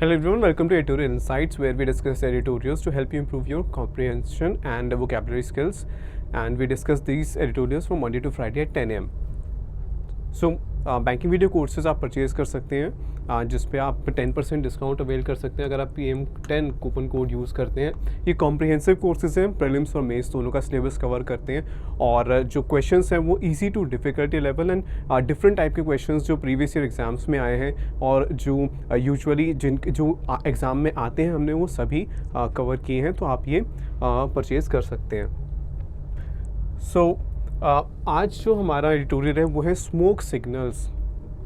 Hello everyone, welcome to Editorial Insights, where we discuss editorials to help you improve your comprehension and vocabulary skills. And we discuss these editorials from Monday to Friday at 10 a.m. So banking video courses आप purchase कर सकते हैं, जिस पे आप 10% discount avail कर सकते हैं अगर आप PM10 कूपन कोड यूज़ करते हैं। ये कॉम्प्रिहेंसिव कोर्सेज हैं, प्रीलिम्स और मेंस दोनों का सिलेबस कवर करते हैं, और जो क्वेश्चंस हैं वो easy to difficulty level and different type के क्वेश्चंस जो प्रीवियस ईयर एग्जाम्स में आए हैं और जो यूजुअली जो एग्ज़ाम में आते हैं हमने वो सभी कवर किए हैं, तो आप ये परचेज़ कर सकते हैं। सो आज जो हमारा एडिटोरियल है वो है स्मोक सिग्नल्स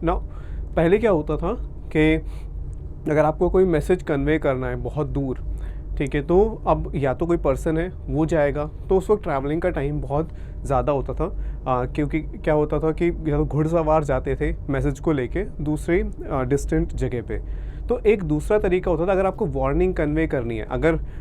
ना। पहले क्या होता था कि अगर आपको कोई मैसेज कन्वे करना है बहुत दूर, ठीक है, तो अब या तो कोई पर्सन है वो जाएगा, तो उस वक्त ट्रैवलिंग का टाइम बहुत ज़्यादा होता था, क्योंकि क्या होता था कि या तो घुड़सवार जाते थे मैसेज को लेके दूसरे डिस्टेंट जगह पे। तो एक दूसरा तरीका होता था, अगर आपको वार्निंग कन्वे करनी है,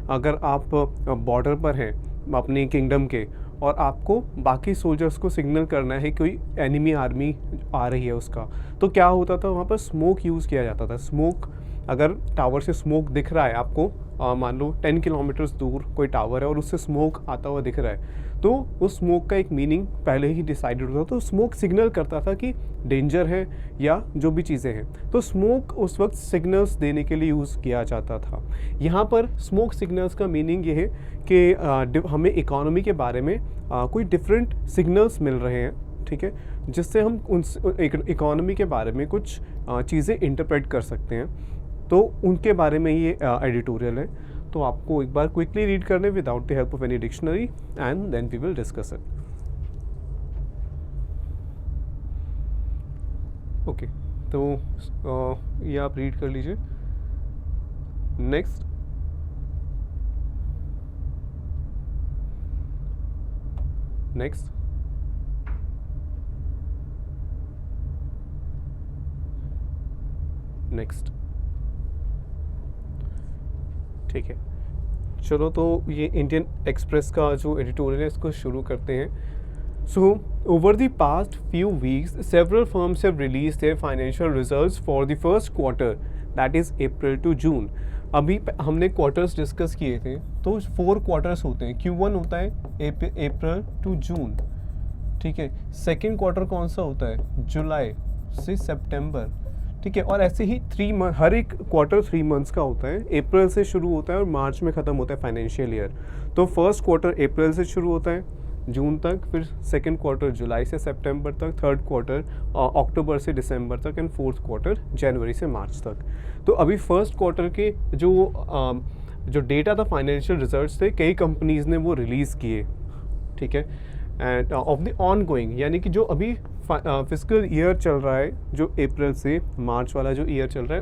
अगर आप बॉर्डर पर हैं अपनी किंगडम के और आपको बाकी सोल्जर्स को सिग्नल करना है कोई एनिमी आर्मी आ रही है उसका, तो क्या होता था वहाँ पर स्मोक यूज़ किया जाता था। स्मोक, अगर टावर से स्मोक दिख रहा है आपको, मान लो 10 किलोमीटर्स दूर कोई टावर है और उससे स्मोक आता हुआ दिख रहा है, तो उस स्मोक का एक मीनिंग पहले ही डिसाइडेड होता था। तो स्मोक सिग्नल करता था कि डेंजर है या जो भी चीज़ें हैं, तो स्मोक उस वक्त सिग्नल्स देने के लिए यूज़ किया जाता था। यहाँ पर स्मोक सिग्नल्स का मीनिंग ये है कि हमें इकोनॉमी के बारे में कोई डिफरेंट सिग्नल्स मिल रहे हैं, ठीक है, जिससे हम उन इकोनॉमी के बारे में कुछ चीज़ें इंटरप्रेट कर सकते हैं। तो उनके बारे में ये एडिटोरियल है, तो आपको एक बार क्विकली रीड करने without the help of any dictionary, and then we will discuss it. Okay, तो ये आप रीड कर लीजिए। नेक्स्ट, नेक्स्ट, नेक्स्ट, ठीक है। चलो, तो ये इंडियन एक्सप्रेस का जो एडिटोरियल है इसको शुरू करते हैं। So over the past few weeks several firms have release their financial results for the first quarter, that is April to June. अभी हमने क्वार्टर्स डिस्कस किए थे, तो 4 क्वार्टर्स होते हैं। Q1 होता है अप्रैल टू जून, ठीक है। सेकेंड क्वार्टर कौन सा होता है? जुलाई से सितंबर, ठीक है। और ऐसे ही 3 मंथ, हर एक क्वार्टर 3 मंथ्स का होता है। अप्रैल से शुरू होता है और मार्च में ख़त्म होता है फाइनेंशियल ईयर। तो फर्स्ट क्वार्टर अप्रैल से शुरू होता है जून तक, फिर सेकंड क्वार्टर जुलाई से सितंबर तक, थर्ड क्वार्टर अक्टूबर से दिसंबर तक, एंड फोर्थ क्वार्टर जनवरी से मार्च तक। तो अभी फर्स्ट क्वार्टर के जो डेटा था, फाइनेंशियल रिजल्ट्स थे, कई कंपनीज़ ने वो रिलीज़ किए, ठीक है। End of the on going, यानी कि जो अभी फिस्कल ईयर चल रहा है, जो अप्रैल से मार्च वाला जो ईयर चल रहा है,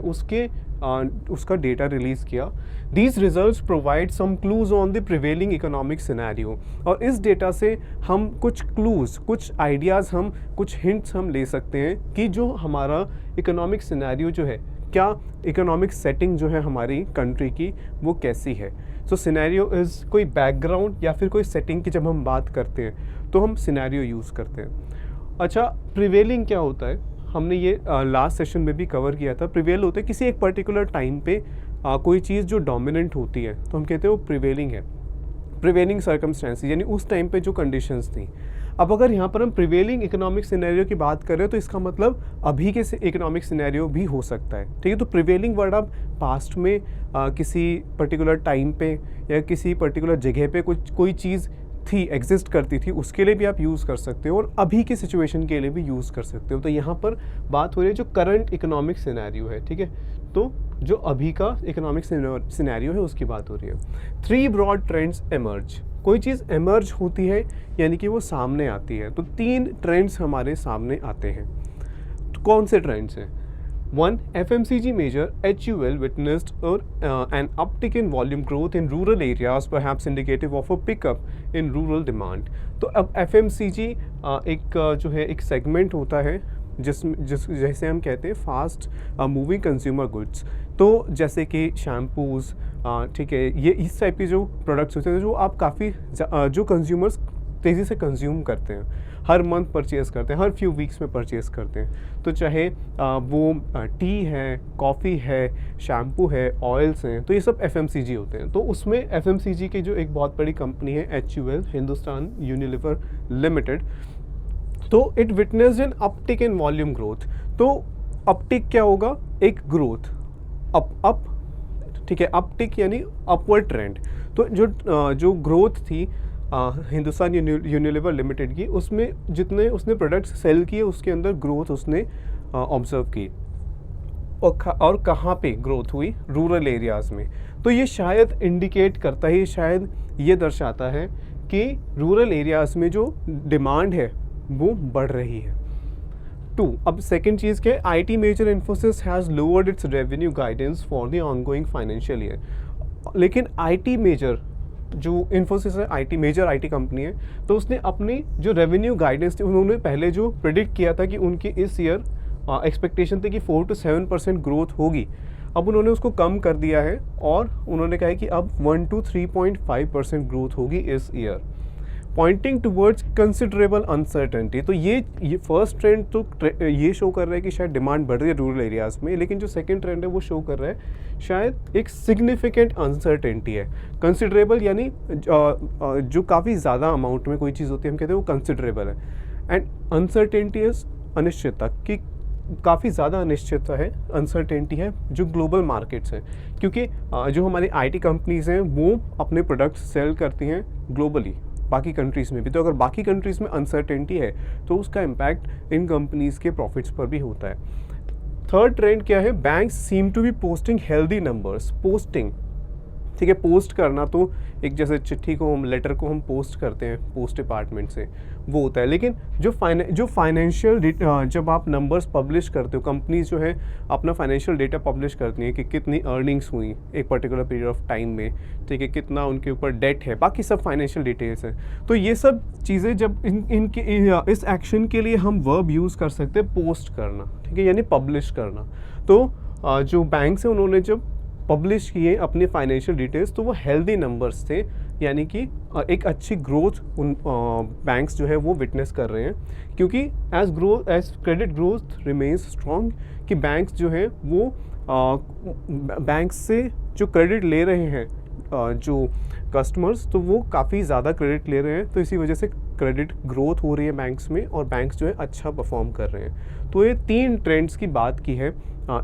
उसका डेटा रिलीज़ किया। These results provide some clues on the prevailing economic scenario. और इस डेटा से हम कुछ क्लूज, कुछ आइडियाज़, हम कुछ हिंट्स हम ले सकते हैं कि जो हमारा इकोनॉमिक सिनेरियो जो है, क्या इकोनॉमिक सेटिंग जो है हमारी कंट्री की, वो कैसी है। सो सिनेरियो इज़ कोई बैकग्राउंड या फिर कोई सेटिंग की जब हम बात करते हैं तो हम सिनेरियो यूज़ करते हैं। अच्छा, प्रिवेलिंग क्या होता है? हमने ये लास्ट सेशन में भी कवर किया था। प्रिवेल होता है किसी एक पर्टिकुलर टाइम पे कोई चीज़ जो डोमिनेंट होती है, तो हम कहते हैं वो प्रिवेलिंग है। प्रिवेलिंग सर्कमस्टेंसेस, यानी उस टाइम पे जो कंडीशंस थी। अब अगर यहाँ पर हम प्रिवेलिंग इकोनॉमिक सिनेरियो की बात करें तो इसका मतलब अभी के इकोनॉमिक सिनेरियो भी हो सकता है, ठीक है। तो प्रिवेलिंग वर्ड आप पास्ट में किसी पर्टिकुलर टाइम पे या किसी पर्टिकुलर जगह पे कोई चीज़ थी, एग्जिस्ट करती थी, उसके लिए भी आप यूज़ कर सकते हो, और अभी की सिचुएशन के लिए भी यूज़ कर सकते हो। तो यहाँ पर बात हो रही है जो करंट इकोनॉमिक सिनेरियो है, ठीक है। तो जो अभी का इकोनॉमिक सिनेरियो है उसकी बात हो रही है। 3 ब्रॉड ट्रेंड्स एमर्ज। कोई चीज़ एमर्ज होती है यानी कि वो सामने आती है, तो 3 ट्रेंड्स हमारे सामने आते हैं। तो कौन से ट्रेंड्स हैं? 1. FMCG major HUL witnessed an uptick in volume growth in rural areas, perhaps indicative of a pickup in rural demand. तो अब FMCG जो है एक सेगमेंट होता है जैसे हम कहते हैं फास्ट मूविंग कंज्यूमर गुड्स। तो जैसे कि शैम्पूज़, ठीक है, ये इस टाइप के जो प्रोडक्ट्स होते हैं जो आप काफ़ी जो कंज्यूमर्स तेज़ी से कंज्यूम करते हैं। हर मंथ परचेज़ करते हैं, हर फ्यू वीक्स में परचेज़ करते हैं। तो चाहे वो टी है, कॉफ़ी है, शैम्पू है, ऑयल्स हैं, तो ये सब FMCG होते हैं। तो उसमें FMCG की जो एक बहुत बड़ी कंपनी है HUL, हिंदुस्तान यूनिलीवर लिमिटेड, तो it witnessed an uptick in volume growth. तो अपटिक क्या होगा? एक ग्रोथ, अप, ठीक है, अपटिक यानी अपवर्ड ट्रेंड। तो जो ग्रोथ थी हिंदुस्तान यूनिलीवर लिमिटेड की, उसमें जितने उसने प्रोडक्ट्स सेल किए उसके अंदर ग्रोथ उसने ऑब्जर्व की। और कहाँ पे ग्रोथ हुई? रूरल एरियाज़ में। तो ये शायद इंडिकेट करता है, शायद ये दर्शाता है कि रूरल एरियाज़ में जो डिमांड है वो बढ़ रही है। 2, अब सेकेंड चीज़ क्या है? IT major Infosys has lowered its revenue guidance for the ongoing financial year. लेकिन IT मेजर जो इन्फोसिस है, मेजर IT कंपनी है, तो उसने अपनी जो रेवेन्यू गाइडेंस थी, उन्होंने पहले जो प्रिडिक्ट किया था कि उनकी इस ईयर एक्सपेक्टेशन थी कि 4 to 7% ग्रोथ होगी, अब उन्होंने उसको कम कर दिया है और उन्होंने कहा है कि अब 1 to 3.5% ग्रोथ होगी इस year, pointing towards considerable uncertainty. तो ये फर्स्ट ट्रेंड तो ये शो कर रहा है कि शायद डिमांड बढ़ रही है रूरल एरियाज़ में, लेकिन जो सेकंड ट्रेंड है वो शो कर रहा है शायद एक सिग्निफिकेंट अनसर्टेनिटी है। कंसिडरेबल यानी जो काफ़ी ज़्यादा अमाउंट में कोई चीज़ होती है, हम कहते हैं वो कंसिडरेबल है, एंड अनसर्टेनिटी इज अनिश्चितता, कि काफ़ी ज़्यादा अनिश्चितता है, अनसर्टेनिटी है जो ग्लोबल मार्केट्स हैं, क्योंकि जो हमारी IT कंपनीज़ हैं वो अपने प्रोडक्ट्स सेल करती हैं ग्लोबली, बाकी कंट्रीज़ में भी। तो अगर बाकी कंट्रीज़ में अनसर्टेनिटी है तो उसका इम्पैक्ट इन कंपनीज़ के प्रॉफिट्स पर भी होता है। थर्ड ट्रेंड क्या है? Banks seem to be posting healthy numbers. Posting, ठीक है, पोस्ट करना तो एक जैसे चिट्ठी को हम, लेटर को हम पोस्ट करते हैं पोस्ट डिपार्टमेंट से, वो होता है। लेकिन जो फाइनेंशियल जब आप नंबर्स पब्लिश करते हो, कंपनीज जो है अपना फाइनेंशियल डेटा पब्लिश करती हैं कि कितनी अर्निंग्स हुई एक पर्टिकुलर पीरियड ऑफ टाइम में, ठीक है, कितना उनके ऊपर डेट है, बाकी सब फाइनेंशियल डिटेल्स हैं। तो ये सब चीज़ें जब इस एक्शन के लिए हम वर्ब यूज़ कर सकते हैं पोस्ट करना, ठीक है, यानी पब्लिश करना। तो जो बैंक्स हैं उन्होंने जब पब्लिश किए अपने फाइनेंशियल डिटेल्स तो वो हेल्दी नंबर्स थे, यानी कि एक अच्छी ग्रोथ उन बैंक्स जो है वो विटनेस कर रहे हैं, क्योंकि as credit growth remains strong, कि बैंक्स जो है वो बैंक्स से जो क्रेडिट ले रहे हैं जो कस्टमर्स, तो वो काफ़ी ज़्यादा क्रेडिट ले रहे हैं, तो इसी वजह से क्रेडिट ग्रोथ हो रही है बैंक्स में और बैंक्स जो है अच्छा परफॉर्म कर रहे हैं। तो ये 3 ट्रेंड्स की बात की है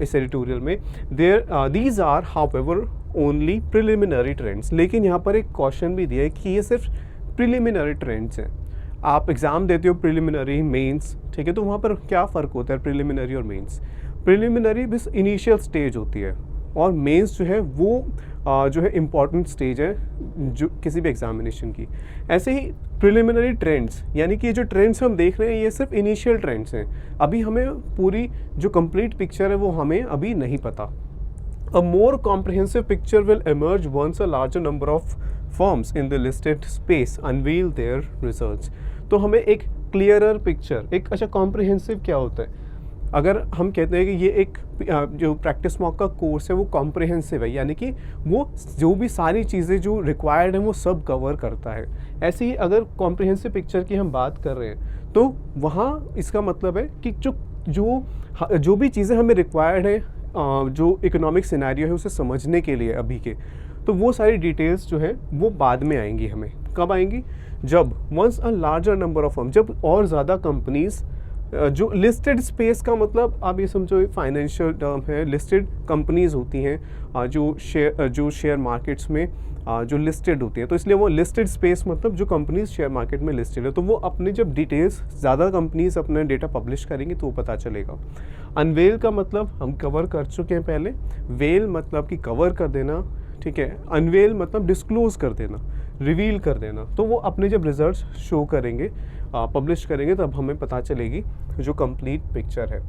इस एडिटोरियल में। These are however only preliminary trends, लेकिन यहाँ पर एक क्वेश्चन भी दिया है कि ये सिर्फ प्रिलिमिनरी ट्रेंड्स हैं। आप एग्ज़ाम देते हो प्रिलिमिनरी, मेंस, ठीक है, तो वहाँ पर क्या फ़र्क होता है प्रिलिमिनरी और मेंस? प्रिलिमिनरी बस इनिशियल स्टेज होती है और मेंस जो है वो जो है इम्पॉर्टेंट स्टेज है जो किसी भी एग्जामिनेशन की। ऐसे ही प्रिलिमिनरी ट्रेंड्स, यानी कि ये जो ट्रेंड्स हम देख रहे हैं ये सिर्फ इनिशियल ट्रेंड्स हैं, अभी हमें पूरी जो कंप्लीट पिक्चर है वो हमें अभी नहीं पता। A more comprehensive picture will emerge once a larger number of firms in the listed space unveil their results। तो हमें एक क्लियरर पिक्चर, एक अच्छा कॉम्प्रिहेंसिव क्या होता है? अगर हम कहते हैं कि ये एक जो प्रैक्टिस मॉक का कोर्स है वो कॉम्प्रिहेंसिव है, यानी कि वो जो भी सारी चीज़ें जो रिक्वायर्ड हैं वो सब कवर करता है। ऐसे ही अगर कॉम्प्रिहेंसिव पिक्चर की हम बात कर रहे हैं तो वहाँ इसका मतलब है कि जो भी चीज़ें हमें रिक्वायर्ड है जो इकोनॉमिक सिनेरियो है उसे समझने के लिए अभी के, तो वो सारी डिटेल्स जो है वो बाद में आएंगी। हमें कब आएंगी? जब once a larger number of firm, जब और ज़्यादा कंपनीज, जो लिस्टेड स्पेस का मतलब आप ये समझो एक फाइनेंशियल टर्म है, लिस्टेड कंपनीज होती हैं जो शेयर मार्केट्स में जो लिस्टेड होती है, तो इसलिए वो लिस्टेड स्पेस मतलब जो कंपनीज शेयर मार्केट में लिस्टेड है, तो वो अपने जब डिटेल्स ज़्यादा कंपनीज अपने डेटा पब्लिश करेंगी तो वो पता चलेगा। अनवेल का मतलब हम कवर कर चुके हैं पहले, वेल मतलब कि कवर कर देना, ठीक है, अनवेल मतलब डिस्क्लोज कर देना, रिवील कर देना। तो वो अपने जब रिजल्ट्स शो करेंगे, पब्लिश करेंगे, तब हमें पता चलेगी जो कंप्लीट पिक्चर है।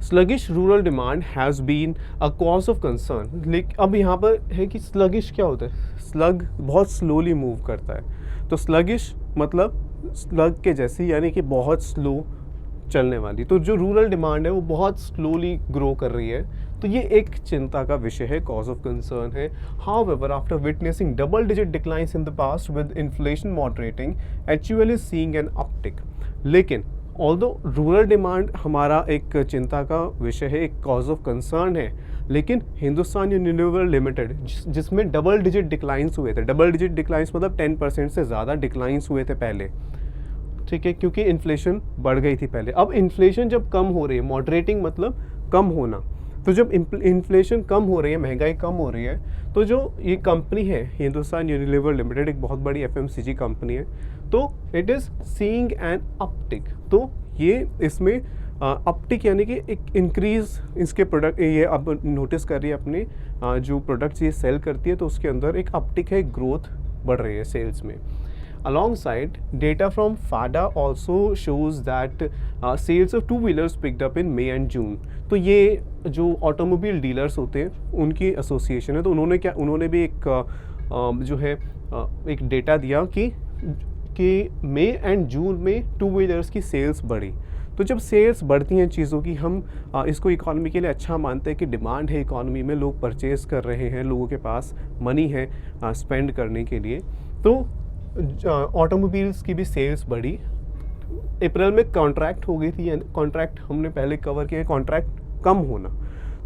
Sluggish rural demand has been a cause of concern. लेकिन अब यहाँ पर है कि स्लगिश क्या होता है? स्लग बहुत स्लोली मूव करता है, तो स्लगिश मतलब स्लग के जैसी, यानी कि बहुत स्लो चलने वाली। तो जो रूरल डिमांड है वो बहुत स्लोली ग्रो कर रही है, तो ये एक चिंता का विषय है, कॉज ऑफ कंसर्न है। However after witnessing double digit declines in the past with inflation moderating, HUL is seeing an uptick. लेकिन ऑल्दो रूरल डिमांड हमारा एक चिंता का विषय है, एक कॉज ऑफ कंसर्न है, लेकिन हिंदुस्तान यूनिलीवर लिमिटेड जिसमें डबल डिजिट डिक्लाइंस हुए थे, डबल डिजिट डिक्लाइंस मतलब 10% से ज़्यादा डिक्लाइंस हुए थे पहले, ठीक है, क्योंकि इन्फ्लेशन बढ़ गई थी पहले। अब इन्फ्लेशन जब कम हो रही है, मॉडरेटिंग मतलब कम होना, तो जब इन्फ्लेशन कम हो रही है, महंगाई कम हो रही है, तो जो ये कंपनी है हिंदुस्तान यूनिलीवर लिमिटेड, एक बहुत बड़ी FMCG कंपनी है, तो it is seeing an uptick. तो ये इसमें अपटिक यानी कि एक इंक्रीज इसके प्रोडक्ट, ये अब नोटिस कर रही है अपने जो प्रोडक्ट्स ये सेल करती है, तो उसके अंदर एक अपटिक है, ग्रोथ बढ़ रही है सेल्स में। Alongside, data from FADA also shows that sales of two-wheelers picked up in May and June. तो ये जो ऑटोमोबाइल डीलर्स होते हैं उनकी एसोसिएशन है, तो उन्होंने भी एक जो है एक डेटा दिया कि मई एंड जून में टू व्हीलर्स की सेल्स बढ़ी। तो जब सेल्स बढ़ती हैं चीज़ों की, हम इसको इकॉनमी के लिए अच्छा मानते हैं कि डिमांड है इकॉनमी में, लोग परचेज़ कर रहे हैं, लोगों के पास मनी है स्पेंड करने के लिए, तो ऑटोमोबाइल्स की भी सेल्स बढ़ी। अप्रैल में कॉन्ट्रैक्ट हो गई थी, कॉन्ट्रैक्ट हमने पहले कवर किया, कॉन्ट्रैक्ट कम होना,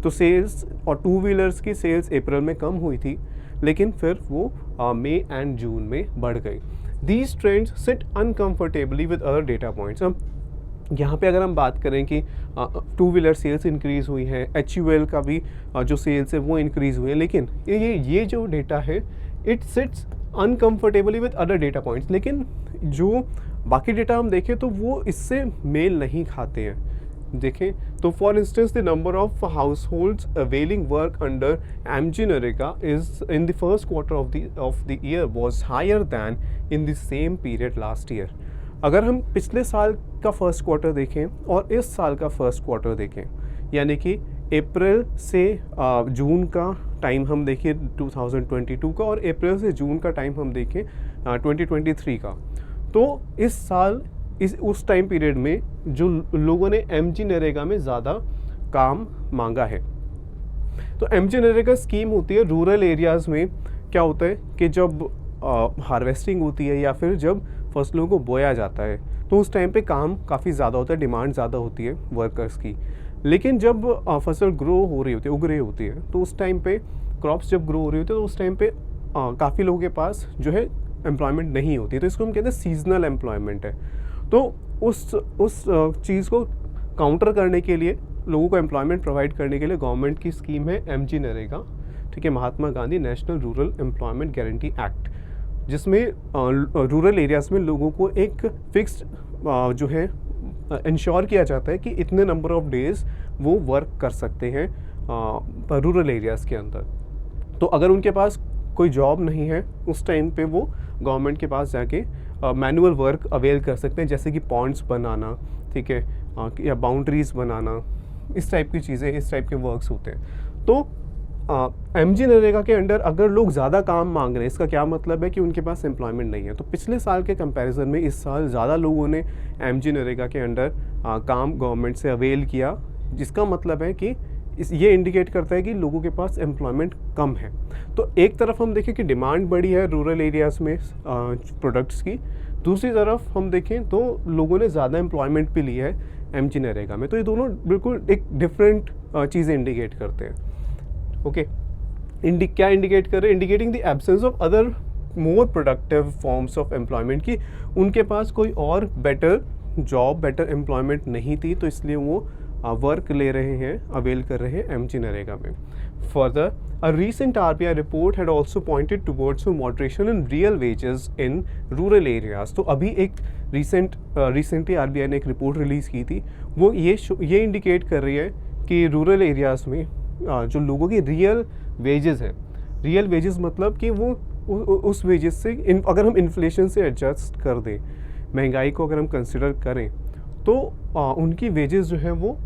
तो सेल्स और टू व्हीलर्स की सेल्स अप्रैल में कम हुई थी, लेकिन फिर वो मई एंड जून में बढ़ गई। These trends sit uncomfortably with other data points. अब यहाँ पे अगर हम बात करें कि टू व्हीलर सेल्स इंक्रीज़ हुई है, HUL का भी जो सेल्स है वो इंक्रीज़ हुई है, लेकिन ये जो डेटा है it sits uncomfortably with other data points. लेकिन जो बाकी डेटा हम देखें तो वो इससे मेल नहीं खाते हैं। देखें तो for instance the number of households availing work under MGNREGA is in the first quarter of the year was higher than in the same period last year. अगर हम पिछले साल का फर्स्ट क्वार्टर देखें और इस साल का फर्स्ट क्वार्टर देखें, यानी कि अप्रैल से जून का टाइम हम देखें 2022 का, और अप्रैल से जून का टाइम हम देखें 2023 का, तो इस साल उस टाइम पीरियड में जो लोगों ने MGNREGA में ज़्यादा काम मांगा है। तो MGNREGA स्कीम होती है रूरल एरियाज़ में, क्या होता है कि जब हार्वेस्टिंग होती है या फिर जब फसलों को बोया जाता है, तो उस टाइम पे काम काफ़ी ज़्यादा होता है, डिमांड ज़्यादा होती है वर्कर्स की। लेकिन जब फसल ग्रो हो रही होती है, उग रही होती है, तो उस टाइम पे क्रॉप्स जब ग्रो हो रही होती है, तो उस टाइम पे काफ़ी लोगों के पास जो है एम्प्लॉयमेंट नहीं होती, तो इसको हम कहते हैं सीजनल एम्प्लॉयमेंट है। तो उस चीज़ को काउंटर करने के लिए, लोगों को एम्प्लॉयमेंट प्रोवाइड करने के लिए गवर्नमेंट की स्कीम है MGNREGA, ठीक है, Mahatma Gandhi national rural employment guarantee act, जिसमें रूरल एरियाज़ में लोगों को एक फिक्स्ड जो है इंश्योर किया जाता है कि इतने नंबर ऑफ डेज़ वो वर्क कर सकते हैं रूरल एरियाज़ के अंदर। तो अगर उनके पास कोई जॉब नहीं है, उस टाइम पे वो गवर्नमेंट के पास जाके मैनुअल वर्क अवेल कर सकते हैं, जैसे कि पॉन्ड्स बनाना, ठीक है, या बाउंड्रीज बनाना, इस टाइप की चीज़ें, इस टाइप के वर्क्स होते हैं। तो MGNREGA के अंडर अगर लोग ज़्यादा काम मांग रहे हैं, इसका क्या मतलब है कि उनके पास एम्प्लॉयमेंट नहीं है। तो पिछले साल के कंपैरिजन में इस साल ज़्यादा लोगों ने MGNREGA के अंडर काम गवर्नमेंट से अवेल किया, जिसका मतलब है कि ये इंडिकेट करता है कि लोगों के पास एम्प्लॉयमेंट कम है। तो एक तरफ हम देखें कि डिमांड बढ़ी है रूरल एरियाज़ में प्रोडक्ट्स की, दूसरी तरफ हम देखें तो लोगों ने ज़्यादा एम्प्लॉयमेंट भी ली है MGNREGA में। तो ये दोनों बिल्कुल एक डिफरेंट चीज़ें इंडिकेट करते हैं। ओके, क्या इंडिकेट कर रहे हैं? Indicating the absence of other more productive forms of employment, की उनके पास कोई और बेटर जॉब, बेटर एम्प्लॉयमेंट नहीं थी, तो इसलिए वो वर्क ले रहे हैं, अवेल कर रहे हैं MGNREGA में। Further, a recent RBI report had also pointed towards a moderation in real wages in rural areas। तो अभी एक रिसेंटली RBI ने एक रिपोर्ट रिलीज़ की थी, वो ये इंडिकेट कर रही है कि रूरल एरियाज़ में जो लोगों की रियल वेजेस है, रियल वेजेस मतलब कि वो उस वेजेस से अगर हम इन्फ्लेशन से एडजस्ट कर दें, महंगाई को अगर हम कंसिडर करें, तो उनकी वेजेस जो है वो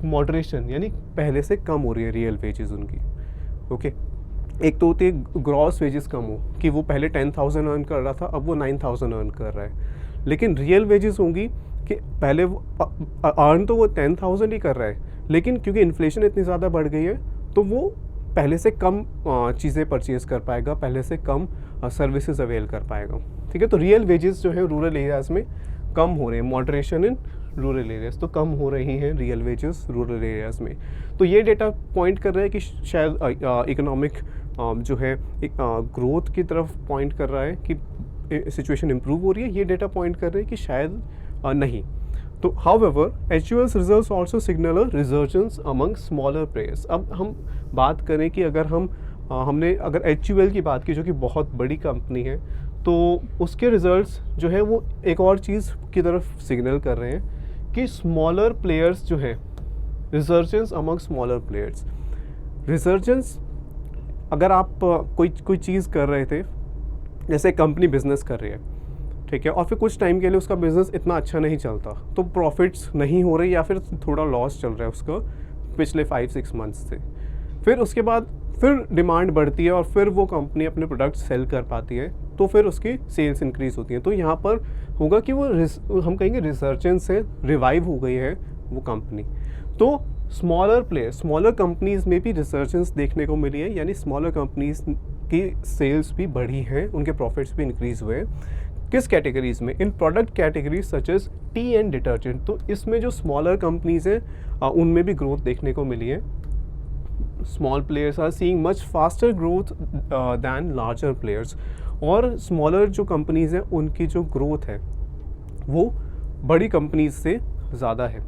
मॉडरेशन यानी पहले से कम हो रही है रियल वेजेस उनकी। ओके, एक तो होती है ग्रॉस वेजेस कम हो, कि वो पहले 10,000 अर्न कर रहा था, अब वो 9,000 अर्न कर रहा है, लेकिन रियल वेजेस होंगी कि पहले अर्न तो वो 10,000 ही कर रहा है, लेकिन क्योंकि इन्फ्लेशन इतनी ज़्यादा बढ़ गई है, तो वो पहले से कम चीज़ें परचेज़ कर पाएगा, पहले से कम सर्विसेज अवेल कर पाएगा। ठीक है, तो रियल वेजेस जो है रूरल एरियाज़ में कम हो रहे हैं, मॉडरेशन इन रूरल एरियाज़, तो कम हो रही हैं रियल वेजेस रूरल एरियाज़ में। तो ये डेटा पॉइंट कर रहा है कि शायद इकोनॉमिक जो है ग्रोथ की तरफ पॉइंट कर रहा है कि सिचुएशन इम्प्रूव हो रही है। ये डेटा पॉइंट कर रहे हैं कि शायद नहीं। तो however HUL's results also signal a resurgence among smaller players. अब हम बात करें कि अगर हमने अगर HUL की बात की जो कि बहुत बड़ी कंपनी है, तो उसके रिजल्ट्स जो है वो एक और चीज़ की तरफ सिग्नल कर रहे हैं कि स्मॉलर प्लेयर्स जो है, रिजर्जेंस अमंग स्मॉलर प्लेयर्स। रिजर्जेंस, अगर आप कोई चीज़ कर रहे थे, जैसे कंपनी बिजनेस कर रही है, ठीक है, और फिर कुछ टाइम के लिए उसका बिज़नेस इतना अच्छा नहीं चलता, तो प्रॉफिट्स नहीं हो रही या फिर थोड़ा लॉस चल रहा है उसका पिछले 5-6 मंथ्स से, फिर उसके बाद फिर डिमांड बढ़ती है और फिर वो कंपनी अपने प्रोडक्ट सेल कर पाती है, तो फिर उसकी सेल्स इंक्रीज़ होती हैं। तो यहाँ पर होगा कि वो हम कहेंगे रिसर्चेंस से रिवाइव हो गई है वो कंपनी। तो स्मॉलर प्लेयर, स्मॉलर कंपनीज़ में भी रिसर्चेंस देखने को मिली है, यानी स्मॉलर कंपनीज़ की सेल्स भी बढ़ी हैं, उनके प्रॉफिट्स भी इंक्रीज़ हुए हैं। किस कैटेगरीज में? In product categories such as tea and detergent. तो इसमें जो स्मॉलर कंपनीज हैं उनमें भी ग्रोथ देखने को मिली है। Small players are seeing much faster growth than larger players. और स्मॉलर जो कंपनीज हैं उनकी जो ग्रोथ है वो बड़ी कंपनीज से ज़्यादा है।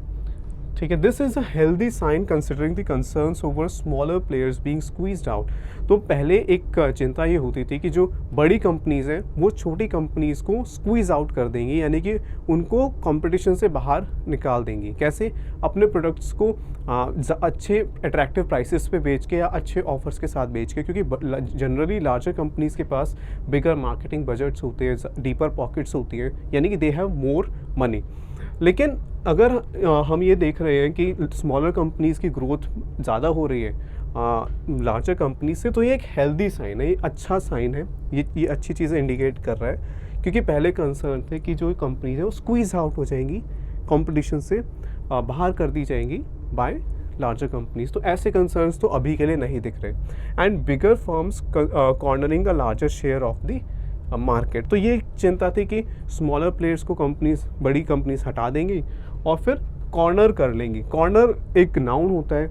ठीक है, this is a healthy sign considering the concerns over smaller players being squeezed out. तो पहले एक चिंता ये होती थी कि जो बड़ी कंपनीज़ हैं वो छोटी कंपनीज़ को स्क्वीज़ आउट कर देंगी, यानी कि उनको कंपटीशन से बाहर निकाल देंगी। कैसे? अपने प्रोडक्ट्स को अच्छे अट्रैक्टिव प्राइसेस पे बेच के या अच्छे ऑफर्स के साथ बेच के, क्योंकि जनरली लार्जर कंपनीज़ के पास बिगर मार्केटिंग बजट्स होते हैं, डीपर पॉकेट्स होती हैं, यानी कि दे हैव मोर मनी। लेकिन अगर हम ये देख रहे हैं कि स्मॉलर कंपनीज़ की ग्रोथ ज़्यादा हो रही है लार्जर कंपनीज से, तो ये एक हेल्दी साइन है, ये अच्छा साइन है, ये अच्छी चीज़ें इंडिकेट कर रहा है। क्योंकि पहले कंसर्न थे कि जो कंपनीज है वो स्क्वीज आउट हो जाएंगी, कंपटीशन से बाहर कर दी जाएंगी बाय लार्जर कंपनीज। तो ऐसे कंसर्न्स तो अभी के लिए नहीं दिख रहे। And bigger firms cornering a larger share of the market. तो ये चिंता थी कि स्मॉलर प्लेयर्स को बड़ी कंपनीज हटा देंगी और फिर कॉर्नर कर लेंगी। कॉर्नर एक नाउन होता है,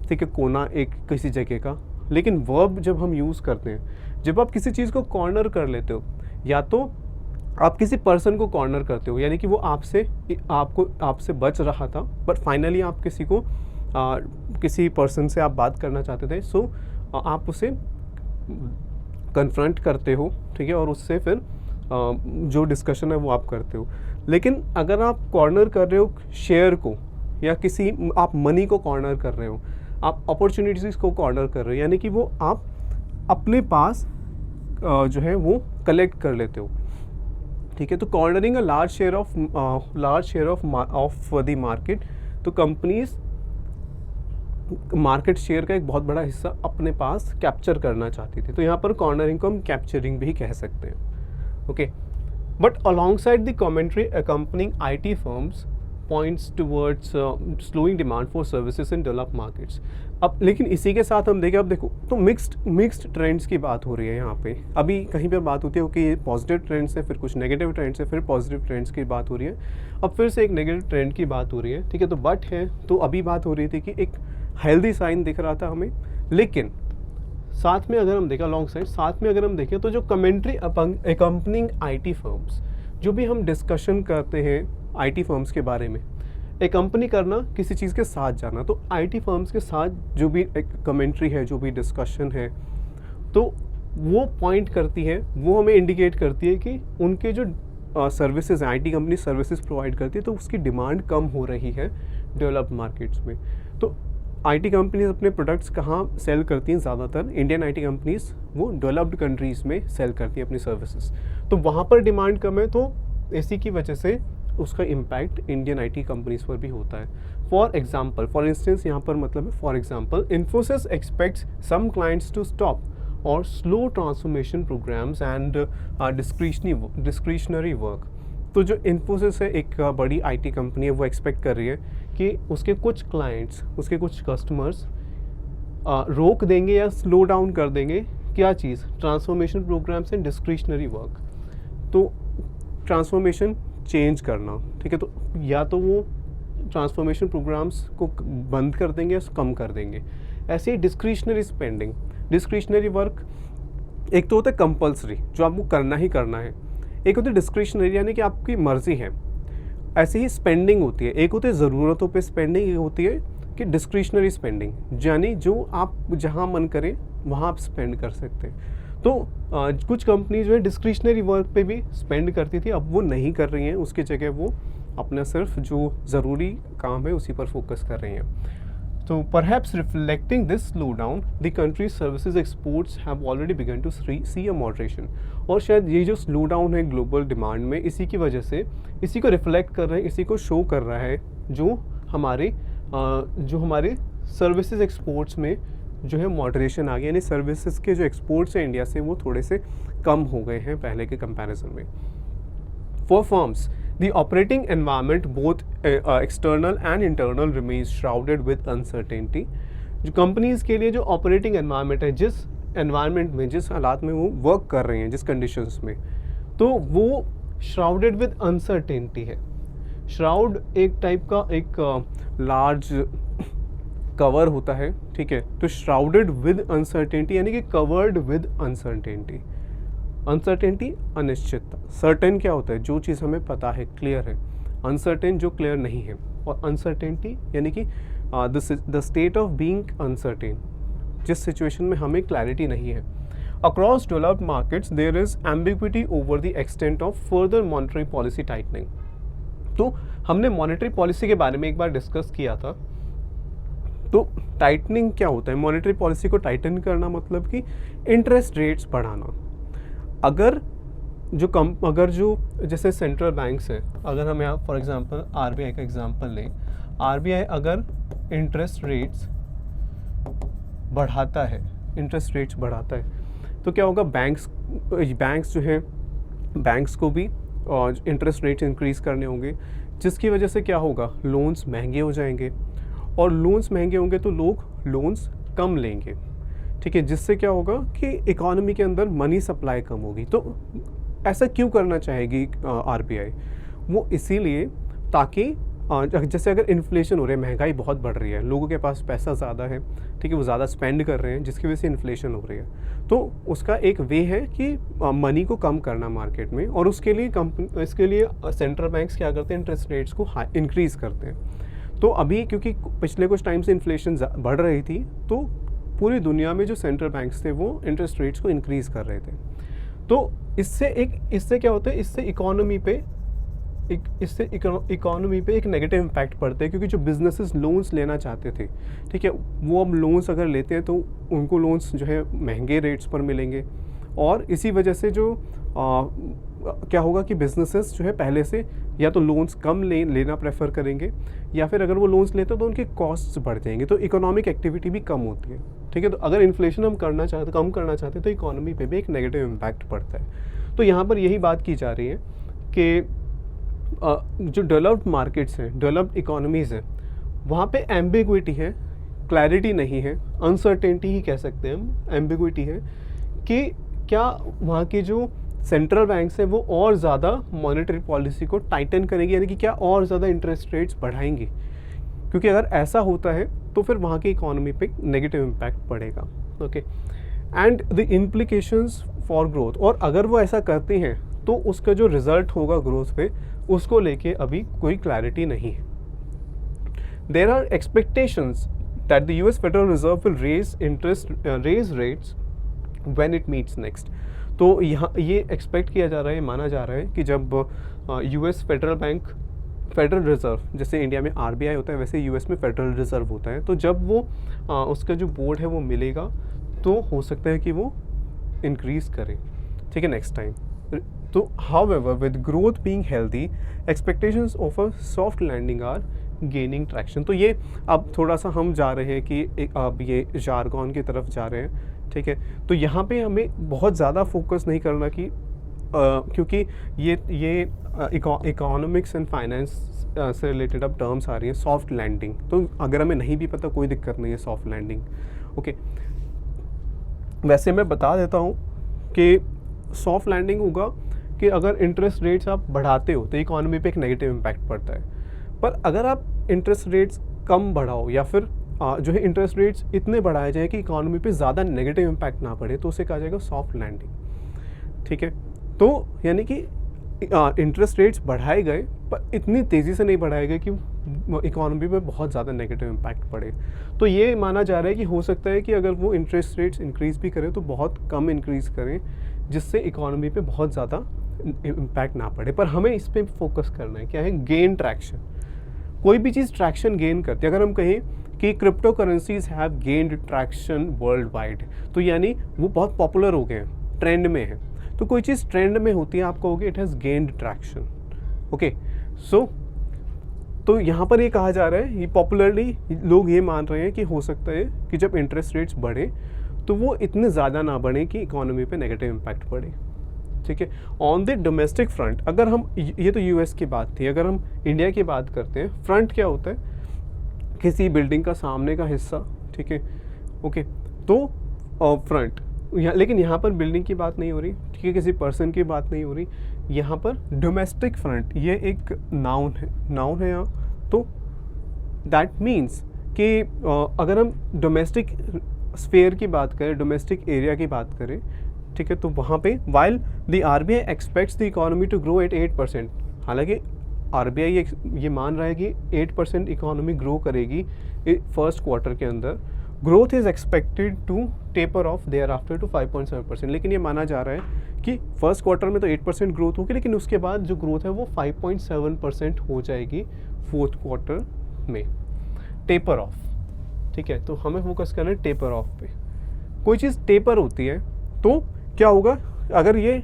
ठीक है, कोना एक किसी जगह का, लेकिन वर्ब जब हम यूज़ करते हैं, जब आप किसी चीज़ को कॉर्नर कर लेते हो, या तो आप किसी पर्सन को कॉर्नर करते हो, यानी कि वो आपसे बच रहा था, बट फाइनली आप किसी पर्सन से आप बात करना चाहते थे, सो आप उसे कन्फ्रंट करते हो, ठीक है, और उससे फिर जो डिस्कशन है वो आप करते हो। लेकिन अगर आप कॉर्नर कर रहे हो शेयर को, या आप मनी को कॉर्नर कर रहे हो, आप अपॉर्चुनिटीज़ को कॉर्नर कर रहे हो, यानी कि वो आप अपने पास जो है वो कलेक्ट कर लेते हो, ठीक है। तो cornering a large share of the market, तो कंपनीज मार्केट शेयर का एक बहुत बड़ा हिस्सा अपने पास कैप्चर करना चाहती थी। तो यहाँ पर कॉर्नरिंग को हम कैप्चरिंग भी कह सकते हैं, okay. But alongside the commentary accompanying IT firms points towards slowing demand for services in develop markets. अब लेकिन इसी के साथ हम देखें, अब देखो तो मिक्स्ड ट्रेंड्स की बात हो रही है यहाँ पे। अभी कहीं पर बात होती है कि ये पॉजिटिव ट्रेंड्स है, फिर कुछ नेगेटिव ट्रेंड्स है, फिर पॉजिटिव ट्रेंड्स की बात हो रही है, अब फिर से एक नेगेटिव ट्रेंड की बात हो रही है, ठीक है। तो बट है, तो अभी बात हो रही थी कि एक हेल्दी साइन दिख रहा था हमें, लेकिन साथ में अगर हम देखें साथ में अगर हम देखें तो जो कमेंट्री अकम्पनिंग IT फर्म्स, जो भी हम डिस्कशन करते हैं IT फर्म्स के बारे में, एक कंपनी करना, किसी चीज़ के साथ जाना, तो IT फर्म्स के साथ जो भी एक कमेंट्री है, जो भी डिस्कशन है, तो वो पॉइंट करती है, वो हमें इंडिकेट करती है कि उनके जो services IT company services provide करती है, तो उसकी डिमांड कम हो रही है डेवलप्ड मार्केट्स में। तो IT कंपनीज अपने प्रोडक्ट्स कहाँ सेल करती हैं? ज़्यादातर इंडियन IT कंपनीज वो डेवलप्ड कंट्रीज़ में सेल करती हैं अपनी सर्विसेज, तो वहाँ पर डिमांड कम है, तो इसी की वजह से उसका इम्पैक्ट इंडियन IT कंपनीज पर भी होता है। फॉर इंस्टेंस यहाँ पर मतलब है, for example, Infosys expects some clients to stop or slow transformation programmes and discretionary work. तो जो इन्फोसिस है, एक बड़ी IT कंपनी है, वो एक्सपेक्ट कर रही है कि उसके कुछ क्लाइंट्स, उसके कुछ कस्टमर्स रोक देंगे या स्लो डाउन कर देंगे क्या चीज़, transformation programmes and discretionary work. तो ट्रांसफॉर्मेशन चेंज करना, ठीक है, तो या तो वो ट्रांसफॉर्मेशन प्रोग्राम्स को बंद कर देंगे या कम कर देंगे। ऐसे ही डिस्क्रिशनरी स्पेंडिंग, डिस्क्रिशनरी वर्क, एक तो होता है कंपल्सरी जो आपको करना ही करना है, एक होता है डिस्क्रिशनरी यानी कि आपकी मर्जी है। ऐसे ही स्पेंडिंग होती है, एक होती है ज़रूरतों पे स्पेंडिंग, एक होती है कि डिस्क्रिशनरी स्पेंडिंग यानी जो आप जहाँ मन करें वहाँ आप स्पेंड कर सकते हैं। तो कुछ कंपनी जो है डिस्क्रिशनरी वर्क पे भी स्पेंड करती थी, अब वो नहीं कर रही हैं, उसकी जगह वो अपना सिर्फ जो ज़रूरी काम है उसी पर फोकस कर रही हैं। तो perhaps reflecting this slowdown the country's services exports have already begun to see a moderation. और शायद ये जो स्लो डाउन है ग्लोबल डिमांड में, इसी की वजह से इसी को रिफ्लेक्ट कर रहे हैं, इसी को शो कर रहा है जो हमारे सर्विसेज एक्सपोर्ट्स में जो है मॉडरेशन आ गया, यानी सर्विसेज के जो एक्सपोर्ट्स हैं इंडिया से वो थोड़े से कम हो गए हैं पहले के कंपैरिजन में। For firms the operating environment both external and internal remains shrouded with uncertainty. जो कंपनीज के लिए जो ऑपरेटिंग एनवायरनमेंट है, जिस एनवायरनमेंट में, जिस हालात में वो वर्क कर रहे हैं, जिस कंडीशंस में, तो वो श्राउडेड विद अनसर्टेनिटी है। श्राउड एक टाइप का एक लार्ज कवर होता है, ठीक है, तो श्राउडेड विद अनसर्टेनिटी यानी कि कवर्ड विद अनसर्टेनिटी। अनसर्टेनिटी अनिश्चितता, सर्टेन क्या होता है, जो चीज़ हमें पता है, क्लियर है, अनसर्टेन जो क्लियर नहीं है, और अनसर्टेनिटी यानी कि the state of being uncertain, जिस सिचुएशन में हमें क्लैरिटी नहीं है। Across developed markets there is ambiguity over the extent of further monetary policy tightening. तो हमने मॉनेटरी पॉलिसी के बारे में एक बार डिस्कस किया था। तो टाइटनिंग क्या होता है, मॉनेटरी पॉलिसी को टाइटन करना मतलब कि इंटरेस्ट रेट्स बढ़ाना। अगर जो जैसे सेंट्रल बैंक्स हैं, अगर हम यहाँ फॉर एग्जांपल आरबीआई का एग्जांपल लें, आरबीआई अगर इंटरेस्ट रेट्स बढ़ाता है तो क्या होगा, बैंक्स जो हैं, बैंक्स को भी इंटरेस्ट रेट्स इंक्रीज़ करने होंगे, जिसकी वजह से क्या होगा, लोन्स महंगे हो जाएंगे, और लोन्स महंगे होंगे तो लोग लोन्स कम लेंगे, ठीक है, जिससे क्या होगा कि इकोनॉमी के अंदर मनी सप्लाई कम होगी। तो ऐसा क्यों करना चाहेगी आरबीआई, वो इसीलिए ताकि जैसे अगर इन्फ्लेशन हो रहा है, महंगाई बहुत बढ़ रही है, लोगों के पास पैसा ज़्यादा है, ठीक है, वो ज़्यादा स्पेंड कर रहे हैं, जिसकी वजह से इन्फ्लेशन हो रही है, तो उसका एक वे है कि मनी को कम करना मार्केट में, और इसके लिए सेंट्रल बैंक्स क्या करते हैं, इंटरेस्ट रेट्स को इंक्रीज़ करते हैं। तो अभी क्योंकि पिछले कुछ टाइम से इन्फ्लेशन बढ़ रही थी, तो पूरी दुनिया में जो सेंट्रल बैंक्स थे वो इंटरेस्ट रेट्स को इंक्रीज़ कर रहे थे। तो इससे क्या होता है, इससे इकोनॉमी पे एक नेगेटिव इम्पैक्ट पड़ता है, क्योंकि जो बिजनेसेस लोन्स लेना चाहते थे, ठीक है, वो अब लोन्स अगर लेते हैं तो उनको लोन्स जो है महंगे रेट्स पर मिलेंगे, और इसी वजह से जो क्या होगा कि बिजनेसेस जो है पहले से या तो लोन्स कम लेना प्रेफर करेंगे, या फिर अगर वो लोन्स लेते हैं तो उनके कॉस्ट्स बढ़ जाएंगे, तो इकोनॉमिक एक्टिविटी भी कम होती है, ठीक है। तो अगर इन्फ्लेशन हम कम करना चाहते हैं तो इकोनॉमी पे भी एक नेगेटिव इम्पैक्ट पड़ता है। तो यहाँ पर यही बात की जा रही है कि जो डेवलप्ड मार्केट्स हैं, डेवलप्ड इकोनॉमीज़ हैं, वहाँ पे एम्बिग्विटी है, क्लैरिटी नहीं है, अनसर्टेनिटी ही कह सकते हैं हम, एम्बिग्विटी है कि क्या वहाँ की जो सेंट्रल बैंक्स है वो और ज़्यादा मॉनेटरी पॉलिसी को टाइटन करेंगी, यानी कि क्या और ज़्यादा इंटरेस्ट रेट्स बढ़ाएंगी, क्योंकि अगर ऐसा होता है तो फिर वहाँ की इकोनॉमी पे नेगेटिव इम्पैक्ट पड़ेगा, okay. And the implications for growth, और अगर वो ऐसा करते हैं तो उसका जो रिजल्ट होगा ग्रोथ पे, उसको लेके अभी कोई क्लैरिटी नहीं है। There are expectations that the US Federal Reserve will raise rates when it meets next. तो यहाँ ये एक्सपेक्ट किया जा रहा है, माना जा रहा है कि जब यूएस फेडरल रिजर्व, जैसे इंडिया में आरबीआई होता है वैसे यूएस में फेडरल रिजर्व होता है, तो जब वो उसका जो बोर्ड है वो मिलेगा तो हो सकता है कि वो इंक्रीज़ करे, ठीक है, नेक्स्ट टाइम। तो however with growth being healthy expectations of a soft landing are gaining traction। तो ये अब थोड़ा सा हम जा रहे हैं कि अब ये जारगॉन की तरफ जा रहे हैं, ठीक है। तो यहाँ पे हमें बहुत ज़्यादा फोकस नहीं करना कि क्योंकि ये इकोनॉमिक्स एंड फाइनेंस से रिलेटेड अब टर्म्स आ रही हैं, सॉफ्ट लैंडिंग, तो अगर हमें नहीं भी पता कोई दिक्कत नहीं है, सॉफ्ट लैंडिंग, ओके, वैसे मैं बता देता हूँ कि सॉफ्ट लैंडिंग होगा कि अगर इंटरेस्ट रेट्स आप बढ़ाते हो तो इकोनॉमी पे एक नेगेटिव इम्पैक्ट पड़ता है, पर अगर आप इंटरेस्ट रेट्स कम बढ़ाओ या फिर जो है इंटरेस्ट रेट्स इतने बढ़ाए जाए कि इकोनॉमी पे ज़्यादा नेगेटिव इम्पैक्ट ना पड़े, तो उसे कहा जाएगा सॉफ्ट लैंडिंग। ठीक है, तो यानी कि इंटरेस्ट रेट्स बढ़ाए गए पर इतनी तेज़ी से नहीं बढ़ाए गए कि इकोनॉमी पे बहुत ज़्यादा नेगेटिव इम्पैक्ट पड़े। तो ये माना जा रहा है कि हो सकता है कि अगर वो इंटरेस्ट रेट्स इंक्रीज़ भी करें तो बहुत कम इंक्रीज़ करें, जिससे इकोनॉमी पे बहुत ज़्यादा इम्पैक्ट ना पड़े। पर हमें इस पर फोकस करना है, क्या है, गेन ट्रैक्शन। कोई भी चीज़ ट्रैक्शन गेन करती है, अगर हम कहें कि crypto currencies have gained traction world wide, तो यानी वो बहुत पॉपुलर हो गए हैं, ट्रेंड में है। तो कोई चीज़ ट्रेंड में होती है, आप कहोगे it has gained traction. Okay, so तो यहाँ पर ये कहा जा रहा है, ये पॉपुलरली लोग ये मान रहे हैं कि हो सकता है कि जब इंटरेस्ट रेट्स बढ़े तो वो इतने ज़्यादा ना बढ़े कि इकोनॉमी पे नेगेटिव इम्पैक्ट पड़े। ठीक है, ऑन द डोमेस्टिक फ्रंट अगर हम, ये तो यूएस की बात थी, अगर हम इंडिया की बात करते हैं, फ्रंट क्या होता है, किसी बिल्डिंग का सामने का हिस्सा। ठीक है, ओके, तो फ्रंट, लेकिन यहाँ पर बिल्डिंग की बात नहीं हो रही, ठीक है, किसी पर्सन की बात नहीं हो रही, यहाँ पर डोमेस्टिक फ्रंट ये एक नाउन है यहाँ। तो दैट मीन्स कि अगर हम डोमेस्टिक स्फेयर की बात करें, डोमेस्टिक एरिया की बात करें, ठीक है, तो वहाँ पे while the RBI expects the economy to grow at 8%, हालांकि आरबीआई ये मान रहा है कि 8% इकोनॉमी ग्रो करेगी फर्स्ट क्वार्टर के अंदर, growth is expected to taper off thereafter to 5.7%, लेकिन ये माना जा रहा है कि फर्स्ट क्वार्टर में तो 8% ग्रोथ होगी, लेकिन उसके बाद जो ग्रोथ है वो 5.7% हो जाएगी फोर्थ क्वार्टर में, टेपर ऑफ। ठीक है, तो हमें फोकस करना है टेपर ऑफ पे। कोई चीज़ टेपर होती है तो क्या होगा, अगर ये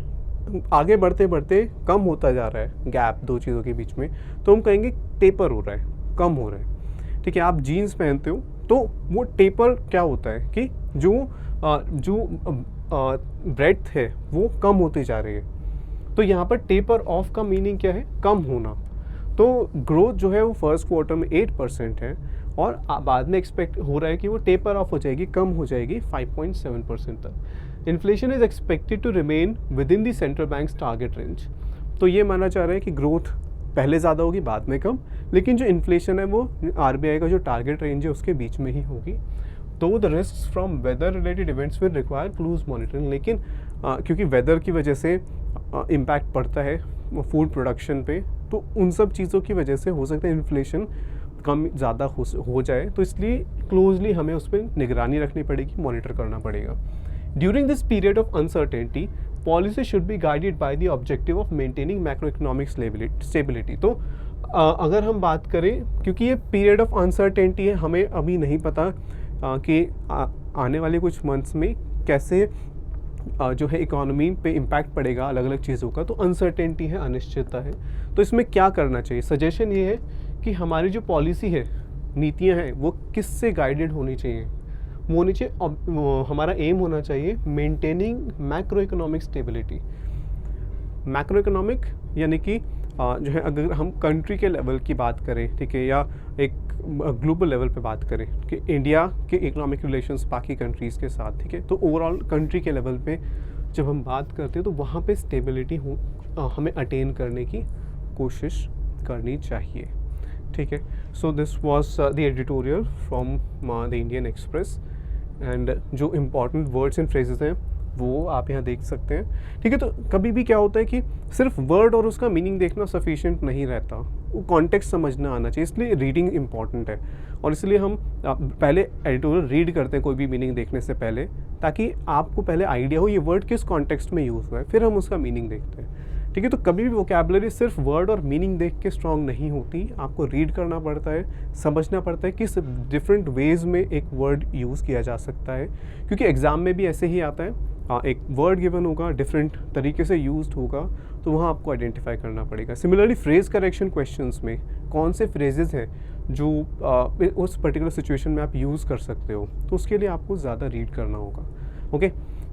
आगे बढ़ते बढ़ते कम होता जा रहा है गैप दो चीज़ों के बीच में, तो हम कहेंगे टेपर हो रहा है, कम हो रहा है। ठीक है, आप जीन्स पहनते हो तो वो टेपर क्या होता है कि जो ब्रेड्थ है वो कम होती जा रही है। तो यहाँ पर टेपर ऑफ का मीनिंग क्या है, कम होना। तो ग्रोथ जो है वो फर्स्ट क्वार्टर में 8% है और बाद में एक्सपेक्ट हो रहा है कि वो टेपर ऑफ हो जाएगी, कम हो जाएगी 5.7% तक। Inflation is expected to remain within the central bank's target range. तो ये माना जा रहा है कि ग्रोथ पहले ज़्यादा होगी बाद में कम, लेकिन जो इन्फ्लेशन है वो आरबीआई का जो टारगेट रेंज है उसके बीच में ही होगी। तो the risk from weather related events will require close monitoring, लेकिन क्योंकि वेदर की वजह से इम्पैक्ट पड़ता है फूड प्रोडक्शन पे, तो उन सब चीज़ों की वजह से हो सकता है इन्फ्लेशन कम ज़्यादा हो जाए, तो इसलिए क्लोजली हमें उस पर निगरानी रखनी पड़ेगी, मॉनिटर करना पड़ेगा। During this period of uncertainty policy should be guided by the objective of maintaining macro economic stability. तो अगर हम बात करें, क्योंकि ये पीरियड ऑफ अनसर्टेनिटी है, हमें अभी नहीं पता कि आने वाले कुछ मंथ्स में कैसे जो है इकोनॉमी पे इम्पैक्ट पड़ेगा अलग अलग चीज़ों का, तो अनसर्टेनिटी है, अनिश्चितता है। तो इसमें क्या करना चाहिए, सजेशन ये है कि हमारी जो पॉलिसी है, नीतियाँ हैं, वो किससे गाइडेड होनी चाहिए, वो होनी चाहिए, हमारा एम होना चाहिए maintaining macro economic stability. Macro economic यानी कि जो है अगर हम कंट्री के लेवल की बात करें, ठीक है, या एक ग्लोबल लेवल पे बात करें कि इंडिया के इकोनॉमिक रिलेशंस बाकी कंट्रीज़ के साथ, ठीक है, तो ओवरऑल कंट्री के लेवल पे जब हम बात करते हैं तो वहाँ पे स्टेबिलिटी हमें अटेन करने की कोशिश करनी चाहिए। ठीक है, so this was the editorial from the Indian express, and जो इम्पॉर्टेंट वर्ड्स एंड फ्रेजेस हैं वो आप यहाँ देख सकते हैं। ठीक है, तो कभी भी क्या होता है कि सिर्फ वर्ड और उसका मीनिंग देखना सफिशिएंट नहीं रहता, वो कॉन्टेक्स्ट समझना आना चाहिए, इसलिए रीडिंग इंपॉर्टेंट है। और इसलिए हम पहले एडिटोरियल रीड करते हैं कोई भी मीनिंग देखने से पहले, ताकि आपको पहले आइडिया हो ये वर्ड किस कॉन्टेक्स्ट में यूज़ हुआ है, फिर हम उसका मीनिंग देखते हैं। ठीक है, तो कभी भी वोकैबुलरी सिर्फ वर्ड और मीनिंग देख के स्ट्रॉन्ग नहीं होती, आपको रीड करना पड़ता है, समझना पड़ता है किस डिफरेंट वेज में एक वर्ड यूज़ किया जा सकता है, क्योंकि एग्ज़ाम में भी ऐसे ही आता है, एक वर्ड गिवन होगा, डिफरेंट तरीके से यूज्ड होगा, तो वहाँ आपको आइडेंटिफाई करना पड़ेगा। सिमिलरली फ्रेज करेक्शन क्वेश्चंस में कौन से फ्रेजेस हैं जो उस पर्टिकुलर सिचुएशन में आप यूज़ कर सकते हो, तो उसके लिए आपको ज़्यादा रीड करना होगा। ओके,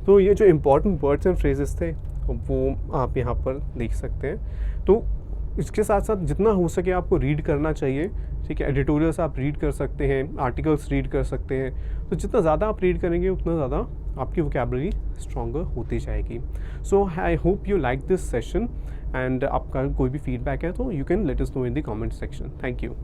तो ये जो इम्पॉर्टेंट वर्ड्स एंड फ्रेजेस थे वो आप यहाँ पर देख सकते हैं। तो इसके साथ साथ जितना हो सके आपको रीड करना चाहिए, ठीक है। एडिटोरियल्स आप रीड कर सकते हैं, आर्टिकल्स रीड कर सकते हैं। तो जितना ज़्यादा आप रीड करेंगे उतना ज़्यादा आपकी वोकैबुलरी स्ट्रॉन्गर होती जाएगी। So I hope you like this session, and आपका कोई भी फीडबैक है तो you can let us know in the comment section. Thank you.